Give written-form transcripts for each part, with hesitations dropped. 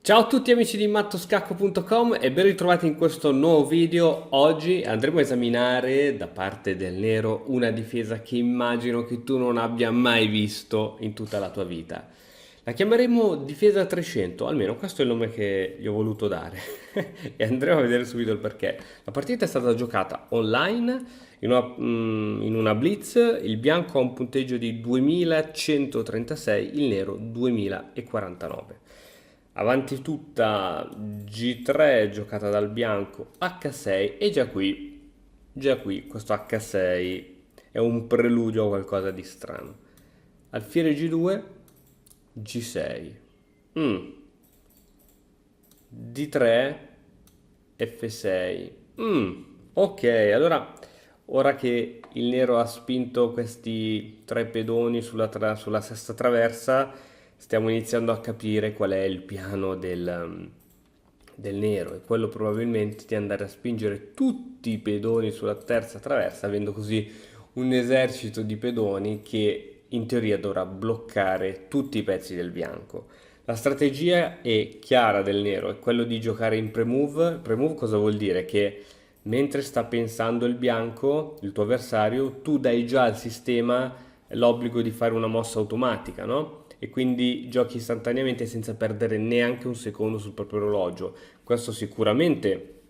Ciao a tutti amici di mattoscacco.com e ben ritrovati in questo nuovo video. Oggi andremo a esaminare da parte del nero una difesa che immagino che tu non abbia mai visto in tutta la tua vita. La chiameremo difesa 300, almeno questo è il nome che gli ho voluto dare e andremo a vedere subito il perché. La partita è stata giocata online in una blitz, il bianco ha un punteggio di 2136, il nero 2049. Avanti tutta G3 giocata dal bianco H6 e già qui questo H6 è un preludio a qualcosa di strano. Alfiere G2, G6, mm, D3, F6. Ok, allora ora che il nero ha spinto questi tre pedoni sulla sesta traversa, stiamo iniziando a capire qual è il piano del nero e quello probabilmente di andare a spingere tutti i pedoni sulla terza traversa, avendo così un esercito di pedoni che in teoria dovrà bloccare tutti i pezzi del bianco. La strategia è chiara del nero, è quello di giocare in pre-move. Pre-move cosa vuol dire? Che mentre sta pensando il bianco, il tuo avversario, tu dai già al sistema l'obbligo di fare una mossa automatica, no? E quindi giochi istantaneamente senza perdere neanche un secondo sul proprio orologio. Questo sicuramente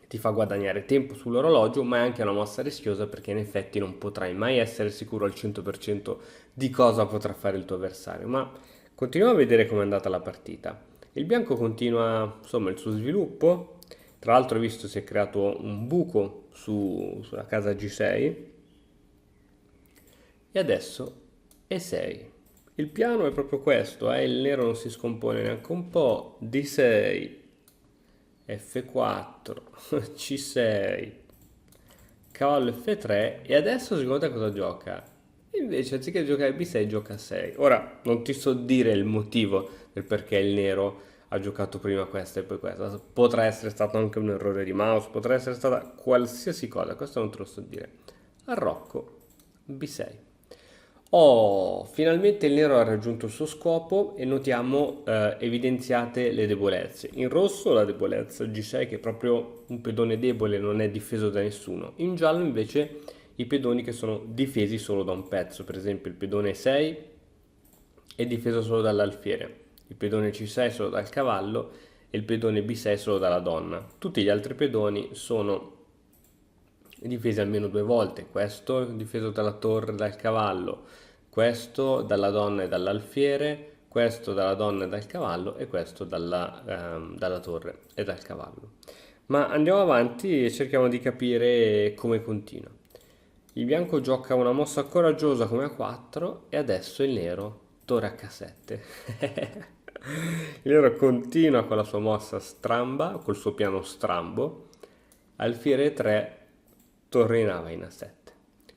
ti fa guadagnare tempo sull'orologio, ma è anche una mossa rischiosa perché in effetti non potrai mai essere sicuro al 100% di cosa potrà fare il tuo avversario. Ma continuiamo a vedere com'è andata la partita. Il bianco continua, insomma, il suo sviluppo. Tra l'altro, visto si è creato un buco sulla casa G6 e adesso E6. Il piano è proprio questo, il nero non si scompone neanche un po'. D6, F4, C6, cavallo F3 e adesso secondo te cosa gioca? Invece anziché giocare B6 gioca 6. Ora non ti so dire il motivo del perché il nero ha giocato prima questa e poi questa. Potrà essere stato anche un errore di mouse, potrà essere stata qualsiasi cosa, questo non te lo so dire. Arrocco B6. Oh, finalmente il nero ha raggiunto il suo scopo e notiamo evidenziate le debolezze. In rosso la debolezza G6 che è proprio un pedone debole, non è difeso da nessuno. In giallo invece i pedoni che sono difesi solo da un pezzo, per esempio il pedone 6 è difeso solo dall'alfiere, il pedone C6 solo dal cavallo e il pedone B6 solo dalla donna. Tutti gli altri pedoni sono difesi almeno due volte, questo difeso dalla torre e dal cavallo, questo dalla donna e dall'alfiere, questo dalla donna e dal cavallo e questo dalla torre e dal cavallo. Ma andiamo avanti e cerchiamo di capire come continua. Il bianco gioca una mossa coraggiosa come A4 e adesso il nero torre H7. Il nero continua con la sua mossa stramba, col suo piano strambo, alfiere 3, torre in A va in A7.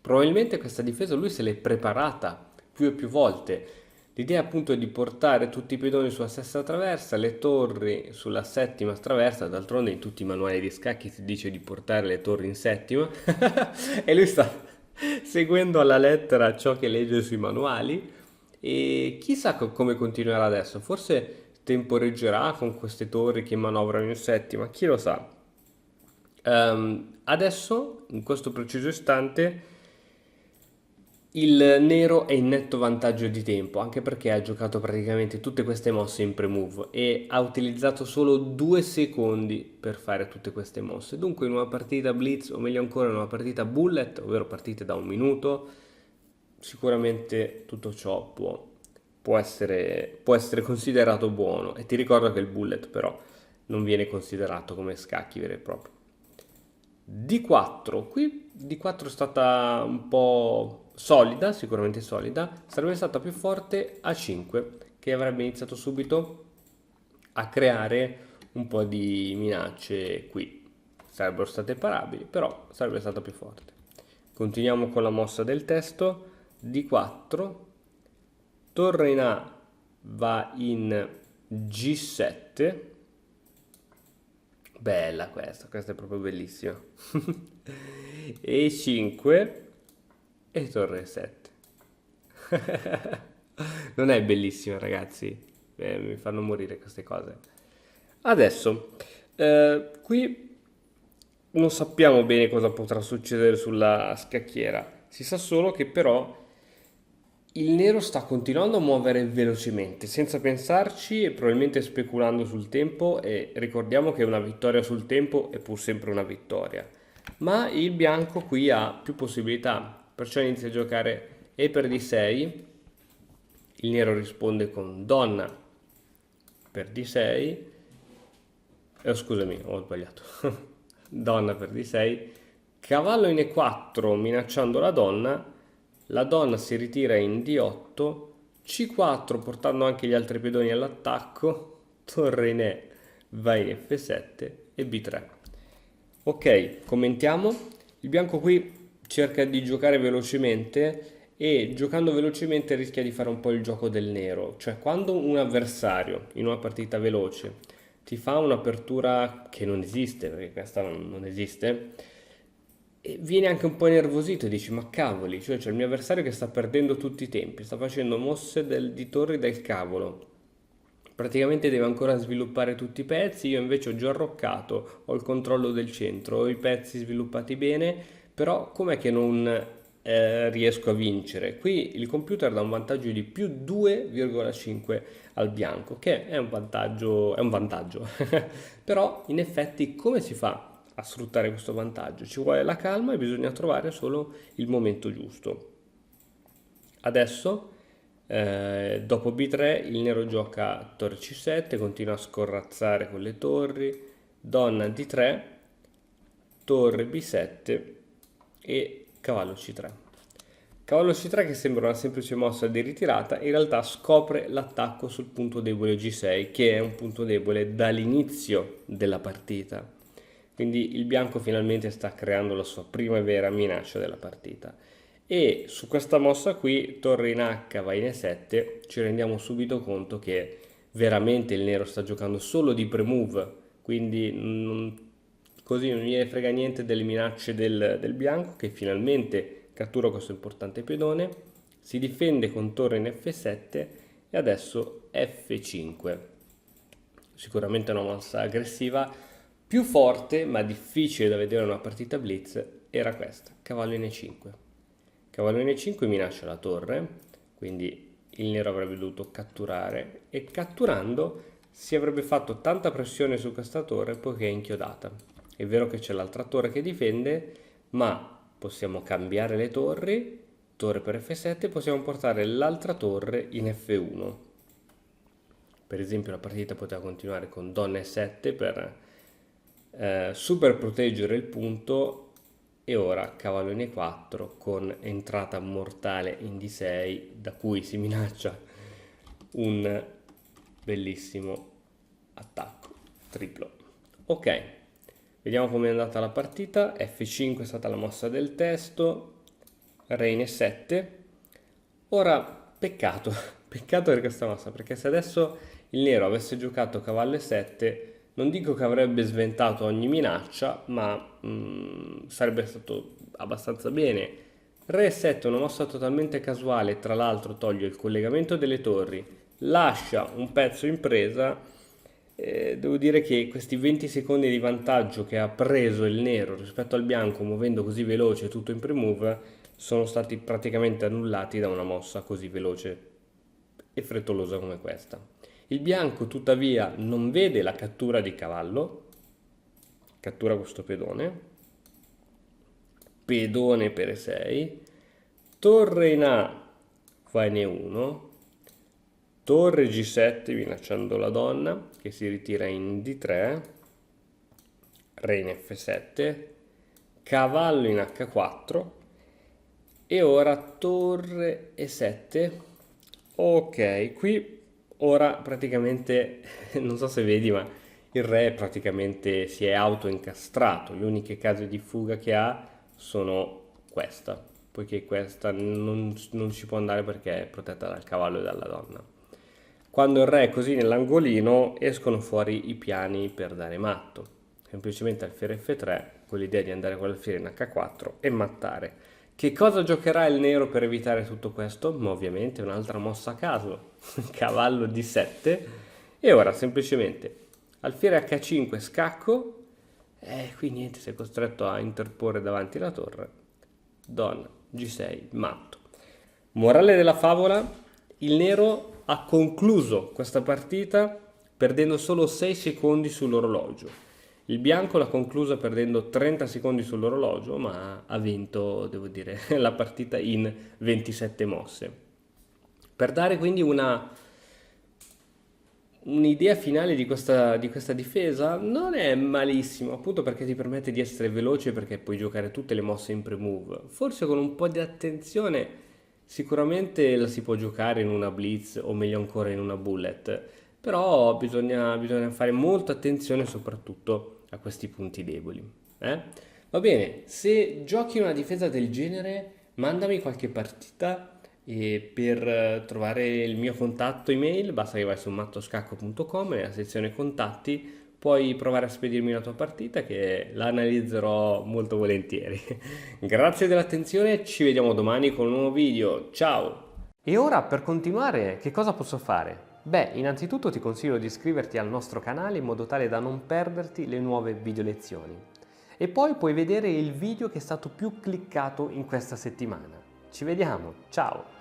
Probabilmente questa difesa lui se l'è preparata più e più volte. L'idea appunto è di portare tutti i pedoni sulla stessa traversa, le torri sulla settima traversa, d'altronde in tutti i manuali di scacchi si dice di portare le torri in settima e lui sta seguendo alla lettera ciò che legge sui manuali e chissà come continuerà adesso, forse temporeggerà con queste torri che manovrano in settima, chi lo sa. Adesso, in questo preciso istante, il nero è in netto vantaggio di tempo, anche perché ha giocato praticamente tutte queste mosse in pre-move e ha utilizzato solo 2 secondi per fare tutte queste mosse. Dunque in una partita blitz, o meglio ancora in una partita bullet, ovvero partite da un minuto, sicuramente tutto ciò può essere considerato buono. E ti ricordo che il bullet però non viene considerato come scacchi veri e propri. D4, qui D4 è stata un po' solida, sicuramente solida, sarebbe stata più forte A5 che avrebbe iniziato subito a creare un po' di minacce qui. Sarebbero state parabili, però sarebbe stata più forte. Continuiamo con la mossa del testo, D4, torre in A va in G7. Bella questa è proprio bellissima. E 5 e torre 7. Non è bellissima, ragazzi. Mi fanno morire queste cose. Adesso, qui non sappiamo bene cosa potrà succedere sulla scacchiera. Si sa solo che però il nero sta continuando a muovere velocemente, senza pensarci e probabilmente speculando sul tempo, e ricordiamo che una vittoria sul tempo è pur sempre una vittoria. Ma il bianco qui ha più possibilità, perciò inizia a giocare e per D6, il nero risponde con donna per D6, scusami, ho sbagliato, donna per D6, cavallo in E4 minacciando la donna si ritira in D8, C4 portando anche gli altri pedoni all'attacco, torre in E va in F7 e B3. Ok, commentiamo. Il bianco qui cerca di giocare velocemente e giocando velocemente rischia di fare un po' il gioco del nero, cioè quando un avversario in una partita veloce ti fa un'apertura che non esiste, perché questa non esiste, e vieni anche un po' innervosito e dici ma cavoli, cioè c'è il mio avversario che sta perdendo tutti i tempi, sta facendo mosse di torri del cavolo. Praticamente deve ancora sviluppare tutti i pezzi, io invece ho già arroccato, ho il controllo del centro, ho i pezzi sviluppati bene, però com'è che non riesco a vincere? Qui il computer dà un vantaggio di più 2,5 al bianco, che è un vantaggio. Però in effetti come si fa a sfruttare questo vantaggio? Ci vuole la calma e bisogna trovare solo il momento giusto. Adesso, dopo B3, il nero gioca torre C7, continua a scorrazzare con le torri, donna D3, torre B7 e cavallo C3. Cavallo C3 che sembra una semplice mossa di ritirata, in realtà scopre l'attacco sul punto debole G6, che è un punto debole dall'inizio della partita. Quindi il bianco finalmente sta creando la sua prima vera minaccia della partita. E su questa mossa qui, torre in H va in E7, ci rendiamo subito conto che veramente il nero sta giocando solo di pre-move, quindi così non gliene frega niente delle minacce del bianco che finalmente cattura questo importante pedone, si difende con torre in F7 e adesso F5. Sicuramente una mossa aggressiva, più forte ma difficile da vedere in una partita blitz era questa, cavallo in E5. Cavallo in E5 minaccia la torre, quindi il nero avrebbe dovuto catturare e catturando si avrebbe fatto tanta pressione su questa torre poiché è inchiodata. È vero che c'è l'altra torre che difende, ma possiamo cambiare le torri, torre per F7, possiamo portare l'altra torre in F1. Per esempio la partita poteva continuare con donna E7 per super proteggere il punto e ora cavallo in E4 con entrata mortale in D6 da cui si minaccia un bellissimo attacco triplo. Ok, vediamo come è andata la partita. F5 è stata la mossa del testo, re in E7. Ora peccato, peccato per questa mossa, perché se adesso il nero avesse giocato cavallo E7 non dico che avrebbe sventato ogni minaccia, ma sarebbe stato abbastanza bene. Re E7 è una mossa totalmente casuale, tra l'altro toglie il collegamento delle torri, lascia un pezzo in presa. Devo dire che questi 20 secondi di vantaggio che ha preso il nero rispetto al bianco, muovendo così veloce tutto in pre-move, sono stati praticamente annullati da una mossa così veloce e frettolosa come questa. Il bianco tuttavia non vede la cattura di cavallo, cattura questo pedone, pedone per E6, torre in A va in E1, torre G7 minacciando la donna che si ritira in D3, re in F7, cavallo in H4 e ora torre E7. Ok, qui ora praticamente, non so se vedi, ma il re praticamente si è autoincastrato. Le uniche case di fuga che ha sono questa, poiché questa non ci può andare perché è protetta dal cavallo e dalla donna. Quando il re è così nell'angolino escono fuori i piani per dare matto. Semplicemente alfiere F3 con l'idea di andare con l'alfiere in H4 e mattare. Che cosa giocherà il nero per evitare tutto questo? Ma ovviamente un'altra mossa a caso, cavallo D7 e ora semplicemente alfiere H5 scacco, e qui niente, sei costretto a interporre davanti la torre. Donna G6 matto. Morale della favola, il nero ha concluso questa partita perdendo solo 6 secondi sull'orologio. Il bianco l'ha conclusa perdendo 30 secondi sull'orologio, ma ha vinto, devo dire, la partita in 27 mosse. Per dare quindi un'idea finale di questa difesa, non è malissimo, appunto perché ti permette di essere veloce, perché puoi giocare tutte le mosse in pre-move. Forse con un po' di attenzione sicuramente la si può giocare in una blitz o meglio ancora in una bullet, però bisogna fare molta attenzione soprattutto a questi punti deboli. eh? Va bene, se giochi una difesa del genere, mandami qualche partita e per trovare il mio contatto email basta che vai su mattoscacco.com nella sezione contatti puoi provare a spedirmi la tua partita che la analizzerò molto volentieri. Grazie dell'attenzione, ci vediamo domani con un nuovo video. Ciao! E ora per continuare che cosa posso fare? Beh, innanzitutto ti consiglio di iscriverti al nostro canale in modo tale da non perderti le nuove video lezioni. E poi puoi vedere il video che è stato più cliccato in questa settimana. Ci vediamo, ciao!